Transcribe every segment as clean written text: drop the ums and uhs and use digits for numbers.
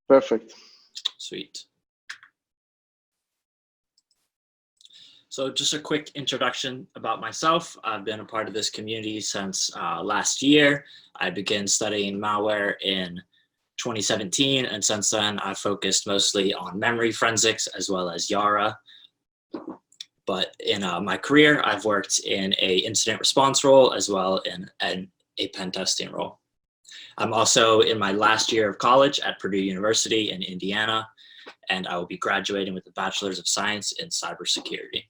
Perfect. Sweet. So just a quick introduction about myself. I've been a part of this community since last year. I began studying malware in 2017, and since then I've focused mostly on memory forensics as well as Yara. But in my career, I've worked in a incident response role as well in a pen testing role. I'm also in my last year of college at Purdue University in Indiana, and I will be graduating with a Bachelor's of Science in Cybersecurity.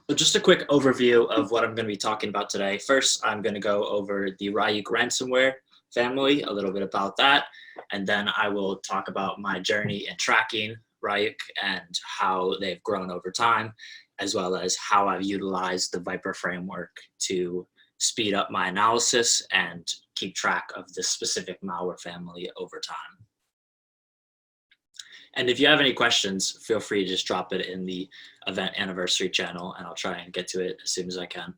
So just a quick overview of what I'm going to be talking about today. First, I'm going to go over the Ryuk ransomware family, a little bit about that, and then I will talk about my journey in tracking Ryuk and how they've grown over time, as well as how I've utilized the Viper framework to speed up my analysis and keep track of this specific malware family over time. And if you have any questions, feel free to just drop it in the event anniversary channel, and I'll try and get to it as soon as I can.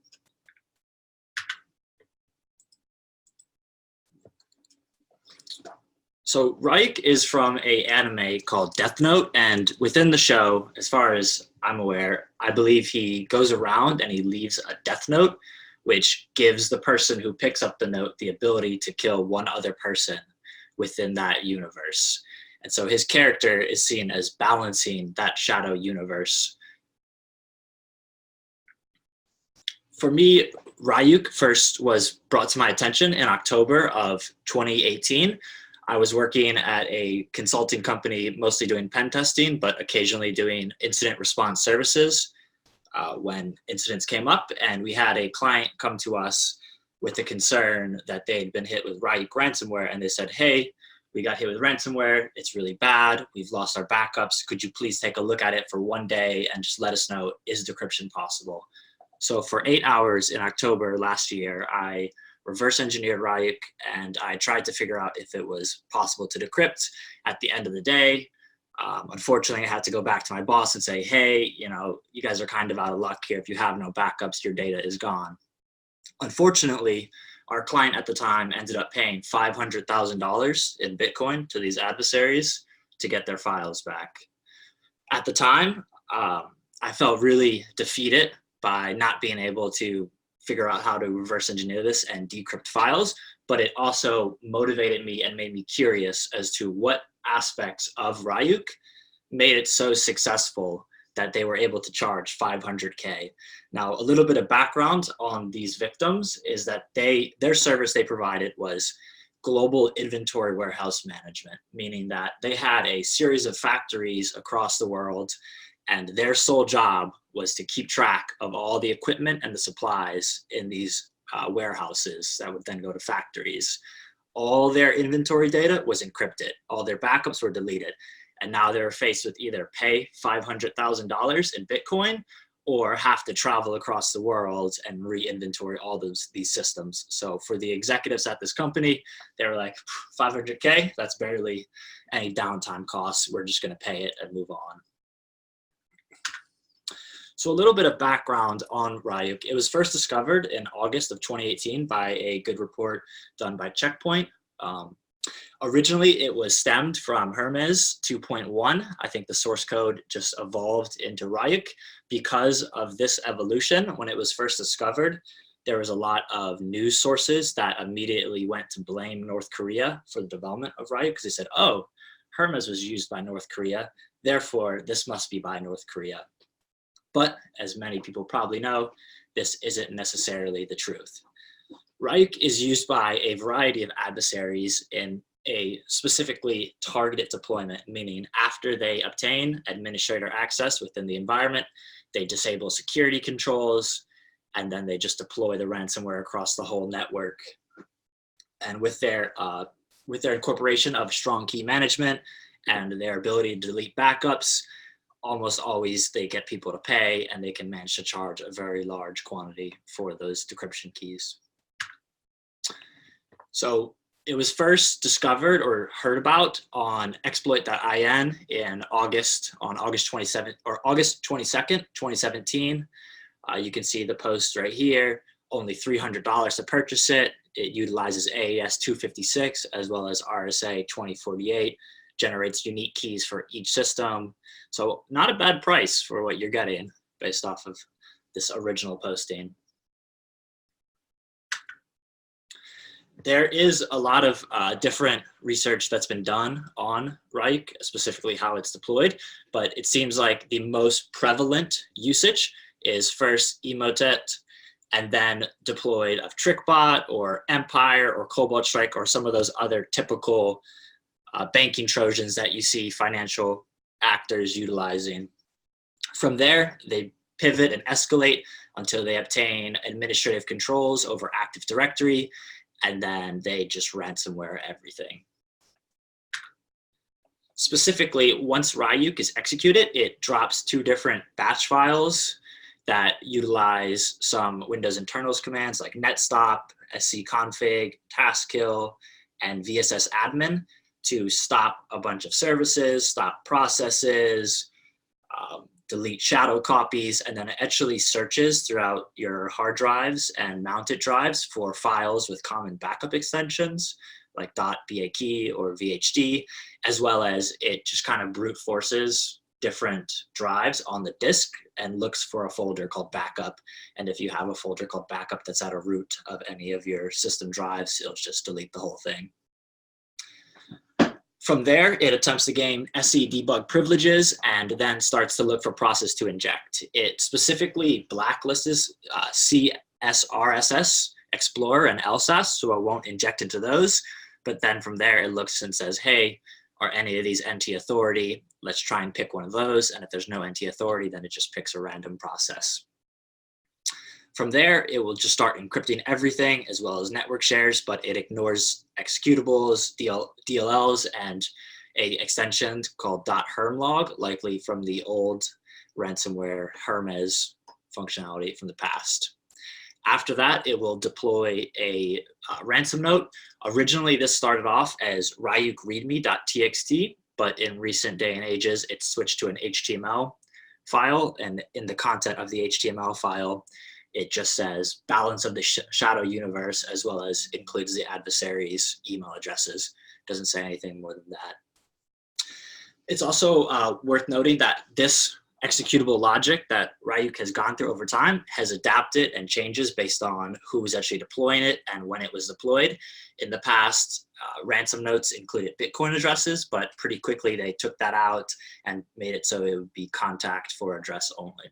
So Ryuk is from an anime called Death Note, and within the show, as far as I'm aware, I believe he goes around and he leaves a death note, which gives the person who picks up the note the ability to kill one other person within that universe. And so his character is seen as balancing that shadow universe. For me, Ryuk first was brought to my attention in October of 2018. I was working at a consulting company, mostly doing pen testing, but occasionally doing incident response services when incidents came up. And we had a client come to us with a concern that they'd been hit with Ryuk ransomware. And they said, hey, we got hit with ransomware. It's really bad. We've lost our backups. Could you please take a look at it for one day and just let us know, is decryption possible? So for 8 hours in October last year, I reverse engineered Ryuk, and I tried to figure out if it was possible to decrypt. At the end of the day, unfortunately, I had to go back to my boss and say, hey, you guys are kind of out of luck here. If you have no backups, your data is gone. Unfortunately, our client at the time ended up paying $500,000 in Bitcoin to these adversaries to get their files back. At the time, I felt really defeated by not being able to figure out how to reverse engineer this and decrypt files, but it also motivated me and made me curious as to what aspects of Ryuk made it so successful that they were able to charge $500K. Now, a little bit of background on these victims is that their service they provided was global inventory warehouse management, meaning that they had a series of factories across the world, and their sole job was to keep track of all the equipment and the supplies in these warehouses that would then go to factories. All their inventory data was encrypted. All their backups were deleted. And now they're faced with either pay $500,000 in Bitcoin or have to travel across the world and re-inventory all these systems. So for the executives at this company, they were like, 500K, that's barely any downtime costs. We're just going to pay it and move on. So a little bit of background on Ryuk. It was first discovered in August of 2018 by a good report done by Checkpoint. Originally, it was stemmed from Hermes 2.1. I think the source code just evolved into Ryuk. Because of this evolution, when it was first discovered, there was a lot of news sources that immediately went to blame North Korea for the development of Ryuk, because they said, oh, Hermes was used by North Korea, therefore this must be by North Korea. But as many people probably know, this isn't necessarily the truth. Ryuk is used by a variety of adversaries in a specifically targeted deployment, meaning after they obtain administrator access within the environment, they disable security controls, and then they just deploy the ransomware across the whole network. And with their incorporation of strong key management and their ability to delete backups, almost always they get people to pay, and they can manage to charge a very large quantity for those decryption keys. So it was first discovered or heard about on exploit.in on August 22nd, 2017. You can see the post right here, only $300 to purchase it. It utilizes AES 256 as well as RSA 2048, generates unique keys for each system. So not a bad price for what you're getting based off of this original posting. There is a lot of different research that's been done on Ryuk, specifically how it's deployed, but it seems like the most prevalent usage is first Emotet, and then deployed of TrickBot or Empire or Cobalt Strike or some of those other typical banking Trojans that you see financial actors utilizing. From there, they pivot and escalate until they obtain administrative controls over Active Directory, and then they just ransomware everything. Specifically, once Ryuk is executed, it drops 2 different batch files that utilize some Windows internals commands like netstop, scconfig, taskkill, and vssadmin to stop a bunch of services, stop processes, delete shadow copies, and then it actually searches throughout your hard drives and mounted drives for files with common backup extensions like .bakey or VHD, as well as it just kind of brute forces different drives on the disk and looks for a folder called backup. And if you have a folder called backup that's at a root of any of your system drives, it'll just delete the whole thing. From there, it attempts to gain SE debug privileges and then starts to look for process to inject. It specifically blacklists CSRSS, Explorer, and LSASS, so it won't inject into those. But then from there, it looks and says, hey, are any of these NT authority? Let's try and pick one of those. And if there's no NT authority, then it just picks a random process. From there, it will just start encrypting everything as well as network shares, but it ignores executables, DLLs, and a extension called .hermlog, likely from the old ransomware Hermes functionality from the past. After that, it will deploy a ransom note. Originally, this started off as Ryuk readme.txt, but in recent day and ages, it's switched to an HTML file, and in the content of the HTML file, it just says balance of the shadow universe, as well as includes the adversary's email addresses. Doesn't say anything more than that. It's also worth noting that this executable logic that Ryuk has gone through over time has adapted and changes based on who's actually deploying it and when it was deployed. In the past, ransom notes included Bitcoin addresses, but pretty quickly they took that out and made it so it would be contact for address only.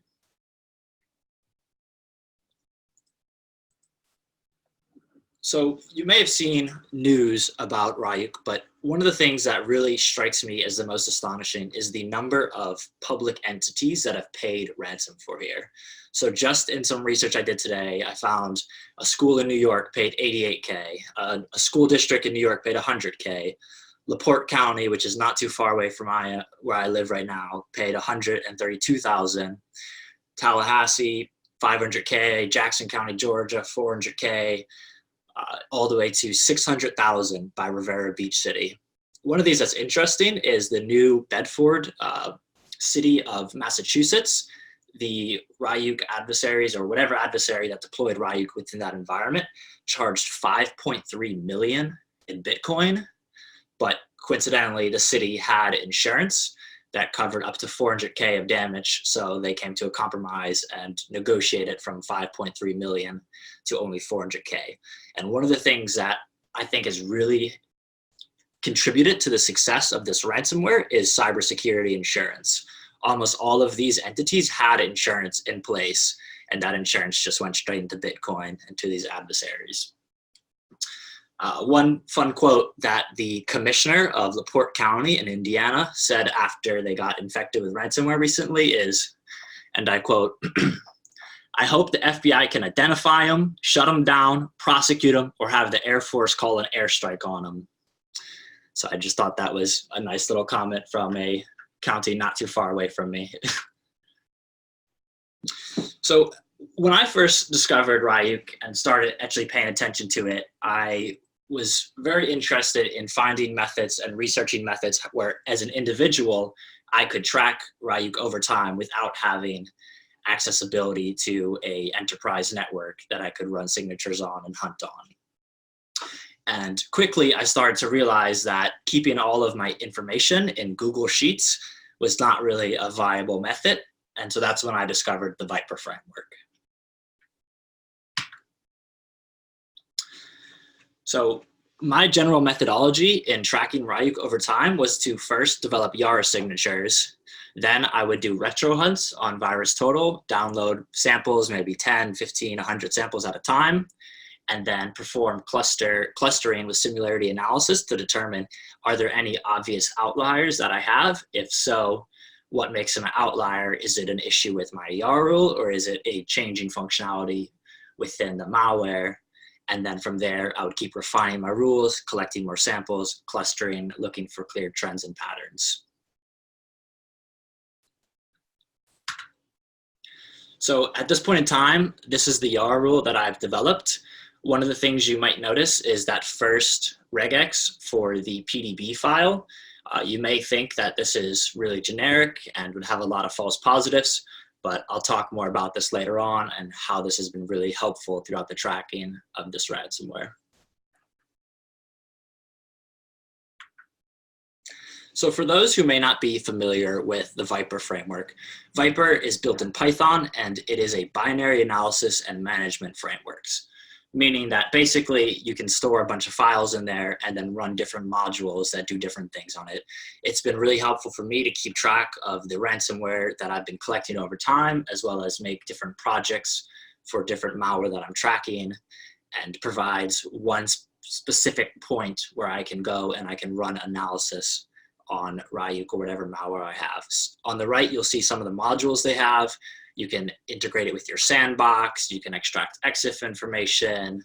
So you may have seen news about Ryuk, but one of the things that really strikes me as the most astonishing is the number of public entities that have paid ransom for here. So just in some research I did today, I found a school in New York paid $88K, a school district in New York paid $100K, LaPorte County, which is not too far away from where I live right now, paid $132,000, Tallahassee, $500K, Jackson County, Georgia, $400K, all the way to $600,000 by Rivera Beach City. One of these that's interesting is the New Bedford city of Massachusetts. The Ryuk adversaries, or whatever adversary that deployed Ryuk within that environment, charged $5.3 million in Bitcoin, but coincidentally, the city had insurance that covered up to $400K of damage, so they came to a compromise and negotiated from $5.3 million to only $400K. And one of the things that I think has really contributed to the success of this ransomware is cybersecurity insurance. Almost all of these entities had insurance in place, and that insurance just went straight into Bitcoin and to these adversaries. One fun quote that the commissioner of LaPorte County in Indiana said after they got infected with ransomware recently is, and I quote, "I hope the FBI can identify them, shut them down, prosecute them, or have the Air Force call an airstrike on them." So I just thought that was a nice little comment from a county not too far away from me. So when I first discovered Ryuk and started actually paying attention to it, I was very interested in finding methods and researching methods where, as an individual, I could track Ryuk over time without having accessibility to a enterprise network that I could run signatures on and hunt on. And quickly, I started to realize that keeping all of my information in Google Sheets was not really a viable method. And so that's when I discovered the Viper framework. So my general methodology in tracking Ryuk over time was to first develop Yara signatures. Then I would do retro hunts on VirusTotal, download samples, maybe 10, 15, 100 samples at a time, and then perform clustering with similarity analysis to determine, are there any obvious outliers that I have? If so, what makes an outlier? Is it an issue with my YAR rule, or is it a changing functionality within the malware? And then from there, I would keep refining my rules, collecting more samples, clustering, looking for clear trends and patterns. So at this point in time, this is the YAR rule that I've developed. One of the things you might notice is that first regex for the PDB file. You may think that this is really generic and would have a lot of false positives, but I'll talk more about this later on and how this has been really helpful throughout the tracking of this ransomware. So for those who may not be familiar with the Viper framework, Viper is built in Python, and it is a binary analysis and management frameworks, meaning that basically you can store a bunch of files in there and then run different modules that do different things on it. It's been really helpful for me to keep track of the ransomware that I've been collecting over time, as well as make different projects for different malware that I'm tracking, and provides one specific point where I can go and I can run analysis on Ryuk or whatever malware I have. On the right, you'll see some of the modules they have. You can integrate it with your sandbox. You can extract EXIF information.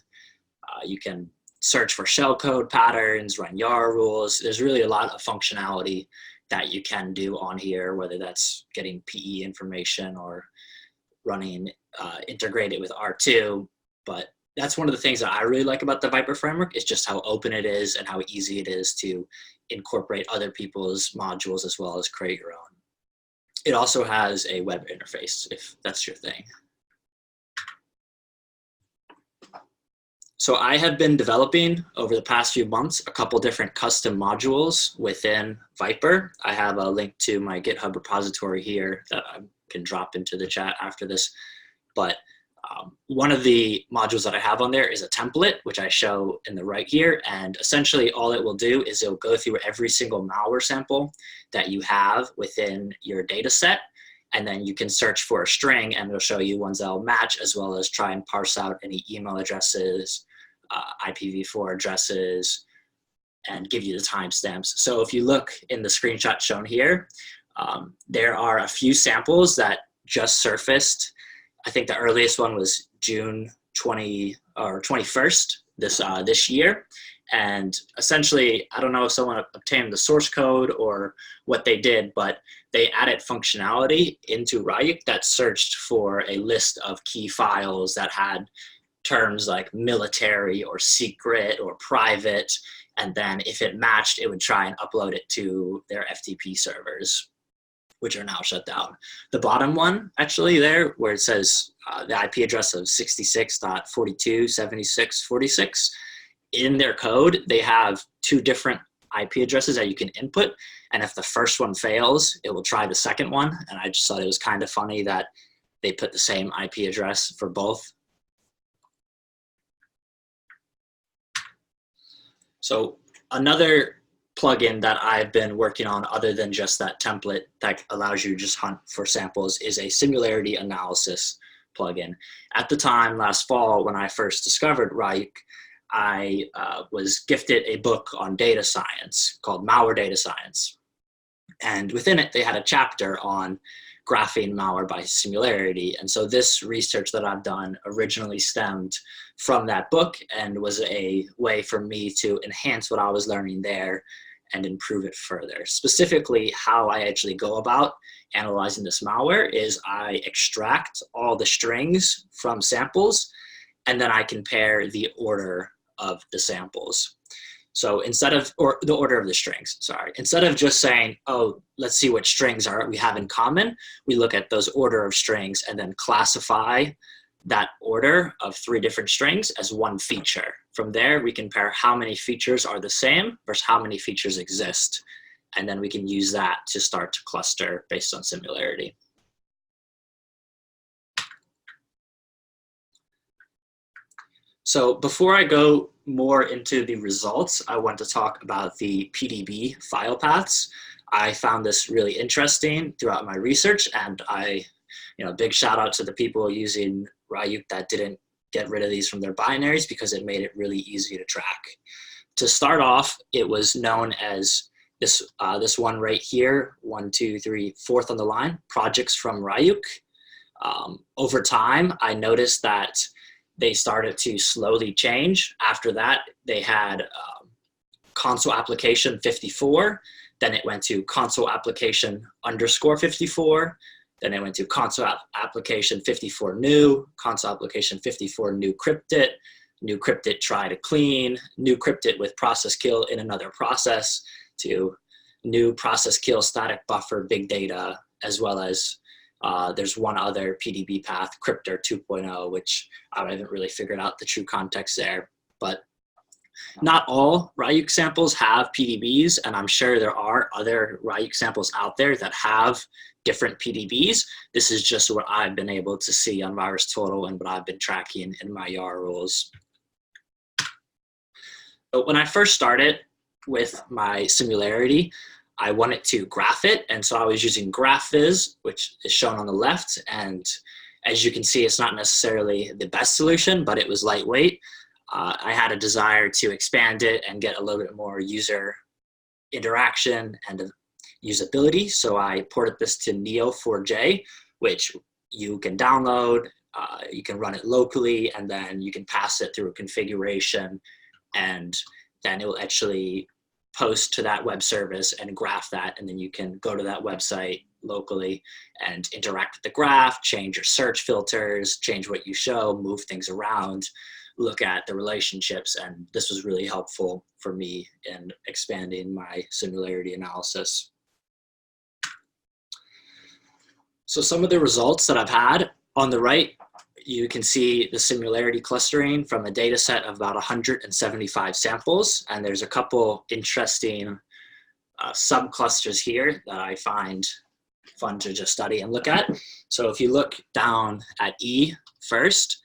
You can search for shellcode patterns, run YAR rules. There's really a lot of functionality that you can do on here, whether that's getting PE information or running integrated with R2. But that's one of the things that I really like about the Viper framework, is just how open it is and how easy it is to incorporate other people's modules as well as create your own. It also has a web interface, if that's your thing. So I have been developing over the past few months a couple different custom modules within Viper. I have a link to my GitHub repository here that I can drop into the chat after this. But one of the modules that I have on there is a template, which I show in the right here. And essentially all it will do is it'll go through every single malware sample that you have within your data set. And then you can search for a string and it'll show you ones that'll match, as well as try and parse out any email addresses, IPv4 addresses, and give you the timestamps. So if you look in the screenshot shown here, there are a few samples that just surfaced. I think the earliest one was June 21st this year. And essentially, I don't know if someone obtained the source code or what they did, but they added functionality into Ryuk that searched for a list of key files that had terms like military or secret or private. And then if it matched, it would try and upload it to their FTP servers, which are now shut down. The bottom one, actually there, where it says the IP address of 66.42.76.46, in their code, they have two different IP addresses that you can input. And if the first one fails, it will try the second one. And I just thought it was kind of funny that they put the same IP address for both. So another plugin that I've been working on, other than just that template that allows you to just hunt for samples, is a similarity analysis plugin. At the time last fall, when I first discovered Ryuk, I was gifted a book on data science called Malware Data Science. And within it, they had a chapter on graphing malware by similarity. And so this research that I've done originally stemmed from that book and was a way for me to enhance what I was learning there and improve it further. Specifically, how I actually go about analyzing this malware is I extract all the strings from samples, and then I compare the order of the samples. So instead of, or the order of the strings, sorry. Instead of just saying, oh, let's see what strings we have in common, we look at those order of strings and then classify that order of 3 different strings as one feature. From there, we compare how many features are the same versus how many features exist. And then we can use that to start to cluster based on similarity. So before I go more into the results, I want to talk about the PDB file paths. I found this really interesting throughout my research, and big shout out to the people using Ryuk that didn't get rid of these from their binaries, because it made it really easy to track. To start off, it was known as this one right here, 1, 2, 3, 4th on the line, projects from Ryuk. Over time, I noticed that they started to slowly change. After that, they had console application 54, then it went to console application underscore 54, then it went to console application 54 new, console application 54 new cryptit try to clean, new cryptit with process kill in another process, to new process kill static buffer big data, as well as there's one other PDB path, Cryptor 2.0, which I haven't really figured out the true context there. But not all Ryuk samples have PDBs, and I'm sure there are other Ryuk samples out there that have different PDBs. This is just what I've been able to see on VirusTotal and what I've been tracking in my YAR rules. But when I first started with my similarity, I wanted to graph it, and so I was using GraphViz, which is shown on the left, and as you can see, it's not necessarily the best solution, but it was lightweight. I had a desire to expand it and get a little bit more user interaction and usability, so I ported this to Neo4j, which you can download, you can run it locally, and then you can pass it through a configuration, and then it will actually post to that web service and graph that, and then you can go to that website locally and interact with the graph, change your search filters, change what you show, move things around, look at the relationships, and this was really helpful for me in expanding my similarity analysis. So some of the results that I've had, on the right, you can see the similarity clustering from a data set of about 175 samples. And there's a couple interesting subclusters here that I find fun to just study and look at. So if you look down at E first,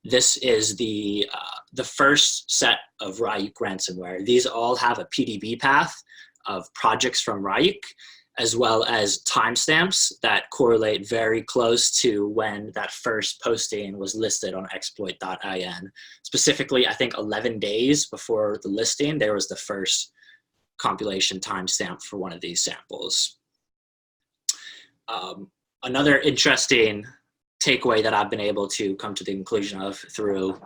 this is the first set of Ryuk ransomware. These all have a PDB path of projects from Ryuk, as well as timestamps that correlate very close to when that first posting was listed on exploit.in. Specifically, I think 11 days before the listing, there was the first compilation timestamp for one of these samples. Another interesting takeaway that I've been able to come to the conclusion of through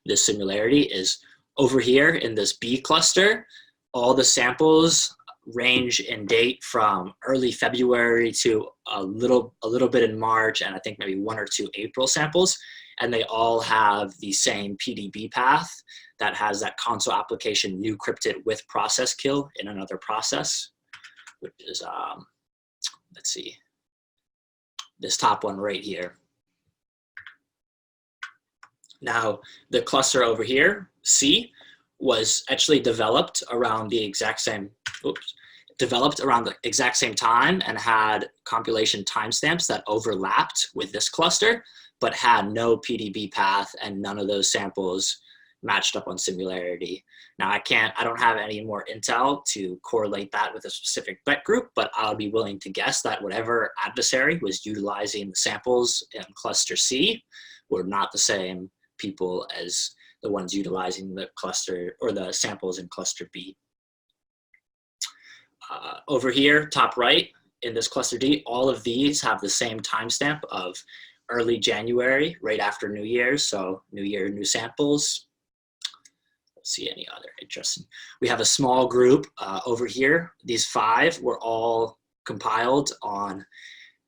this similarity is over here in this B cluster, all the samples range in date from early February to a little bit in March, and I think maybe 1 or 2 April samples, and they all have the same PDB path that has that console application new cryptit with process kill in another process, which is let's see, this top one right here. Now the cluster over here, C, was actually developed around the exact same time and had compilation timestamps that overlapped with this cluster, but had no PDB path, and none of those samples matched up on similarity. Now I don't have any more intel to correlate that with a specific bet group, but I'll be willing to guess that whatever adversary was utilizing the samples in cluster C were not the same people as the ones utilizing the cluster or the samples in cluster B. Over here, top right, in this cluster D, all of these have the same timestamp of early January, right after New Year's, so New Year, new samples. Let's see any other interesting. We have a small group over here. These 5 were all compiled on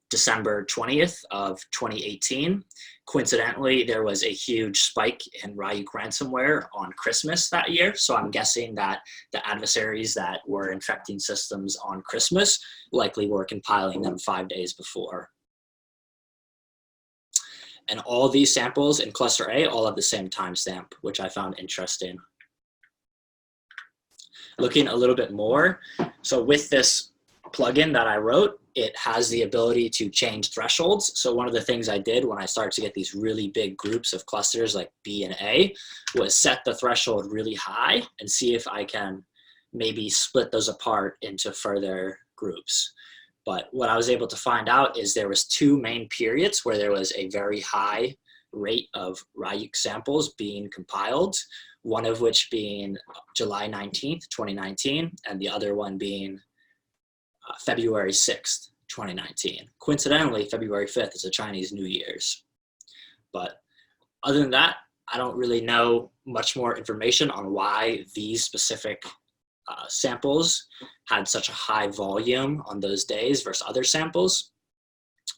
December 20th of 2018. Coincidentally, there was a huge spike in Ryuk ransomware on Christmas that year, so I'm guessing that the adversaries that were infecting systems on Christmas likely were compiling them 5 days before. And all these samples in cluster A all have the same timestamp, which I found interesting. Looking a little bit more, so with this plugin that I wrote, it has the ability to change thresholds. So one of the things I did when I started to get these really big groups of clusters like B and A was set the threshold really high and see if I can maybe split those apart into further groups. But what I was able to find out is there was 2 main periods where there was a very high rate of Ryuk samples being compiled, one of which being July 19th, 2019, and the other one being February 6th, 2019. Coincidentally, February 5th is a Chinese New Year's. But other than that, I don't really know much more information on why these specific samples had such a high volume on those days versus other samples.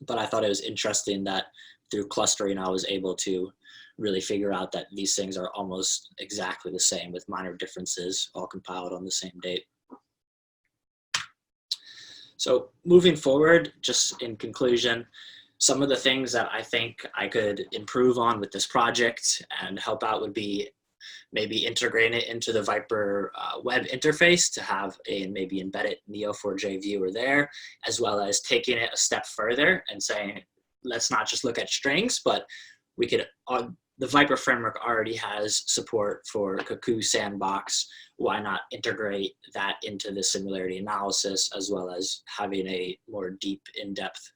But I thought it was interesting that through clustering, I was able to really figure out that these things are almost exactly the same with minor differences all compiled on the same date. So moving forward, just in conclusion, some of the things that I think I could improve on with this project and help out would be maybe integrating it into the Viper web interface to have a maybe embedded Neo4j viewer there, as well as taking it a step further and saying, let's not just look at strings, but we could, the Viper framework already has support for Cuckoo Sandbox. Why not integrate that into the similarity analysis, as well as having a more deep, in-depth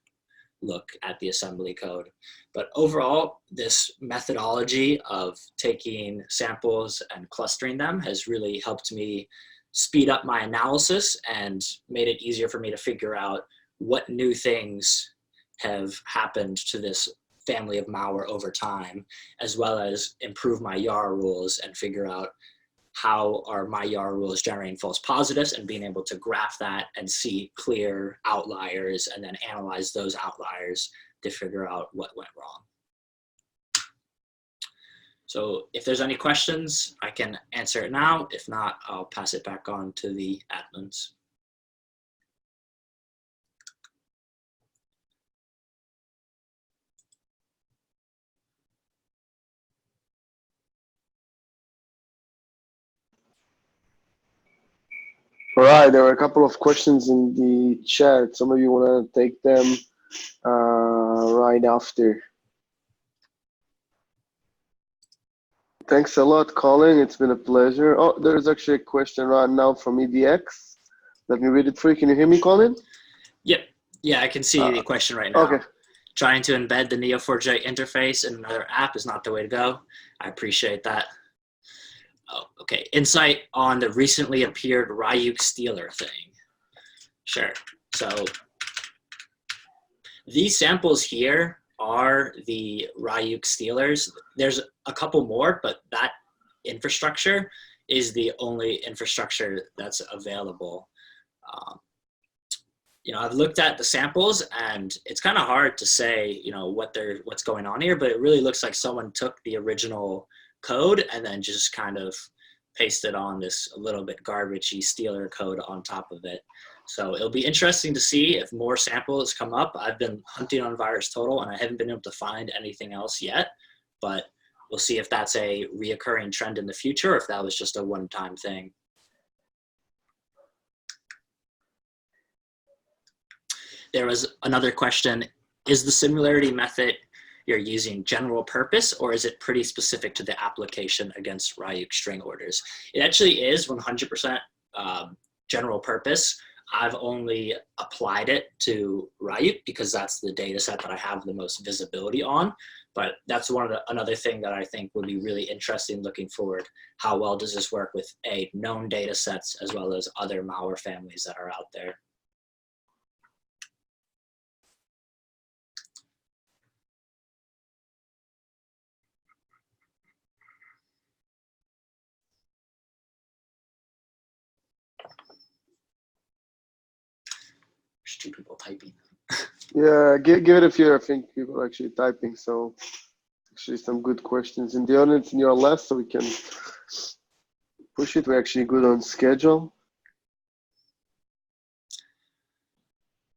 look at the assembly code. But overall, this methodology of taking samples and clustering them has really helped me speed up my analysis and made it easier for me to figure out what new things have happened to this family of malware over time, as well as improve my YAR rules and figure out how are my YAR rules generating false positives, and being able to graph that and see clear outliers and then analyze those outliers to figure out what went wrong. So if there's any questions, I can answer it now. If not, I'll pass it back on to the admins. All right, there were a couple of questions in the chat. Some of you want to take them right after. Thanks a lot, Colin. It's been a pleasure. Oh, there's actually a question right now from EDX. Let me read it for you. Can you hear me, Colin? Yep. Yeah, I can see the question right now. Okay. Trying to embed the Neo4j interface in another app is not the way to go. I appreciate that. Oh, okay. Insight on the recently appeared Ryuk Stealer thing. Sure. So these samples here are the Ryuk Stealers. There's a couple more, but that infrastructure is the only infrastructure that's available. You know, I've looked at the samples and it's kind of hard to say, you know, what's going on here, but it really looks like someone took the original code and then just kind of pasted on this a little bit garbagey Stealer code on top of it. So it'll be interesting to see if more samples come up. I've been hunting on VirusTotal and I haven't been able to find anything else yet, but we'll see if that's a reoccurring trend in the future or if that was just a one-time thing. There was another question, is the similarity method you're using general purpose, or is it pretty specific to the application against Ryuk string orders? It actually is 100% general purpose. I've only applied it to Ryuk because that's the data set that I have the most visibility on. But that's another thing that I think would be really interesting looking forward. How well does this work with known data sets as well as other malware families that are out there? There's 2 people typing. Yeah, give it a few. I think people are actually typing. So actually some good questions in the audience in your left, so we can push it. We're actually good on schedule.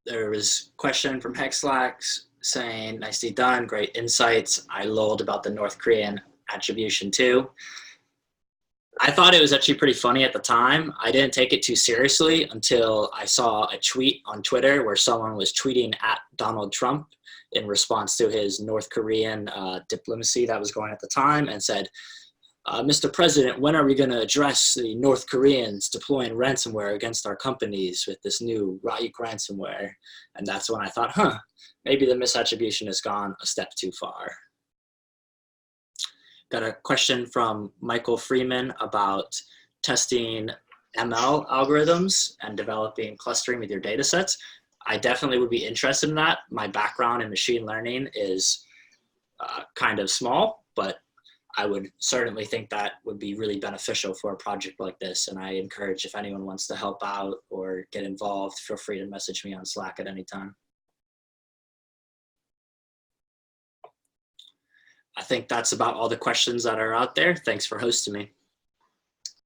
There was a question from Hexlax. saying, nicely done, great insights. I lolled about the North Korean attribution too. I thought it was actually pretty funny at the time. I didn't take it too seriously until I saw a tweet on Twitter where someone was tweeting at Donald Trump in response to his North Korean diplomacy that was going at the time, and said, Mr. President, when are we going to address the North Koreans deploying ransomware against our companies with this new Ryuk ransomware? And that's when I thought, maybe the misattribution has gone a step too far. Got a question from Michael Freeman about testing ML algorithms and developing clustering with your data sets. I definitely would be interested in that. My background in machine learning is kind of small, but I would certainly think that would be really beneficial for a project like this. And I encourage, if anyone wants to help out or get involved, feel free to message me on Slack at any time. I think that's about all the questions that are out there. Thanks for hosting me.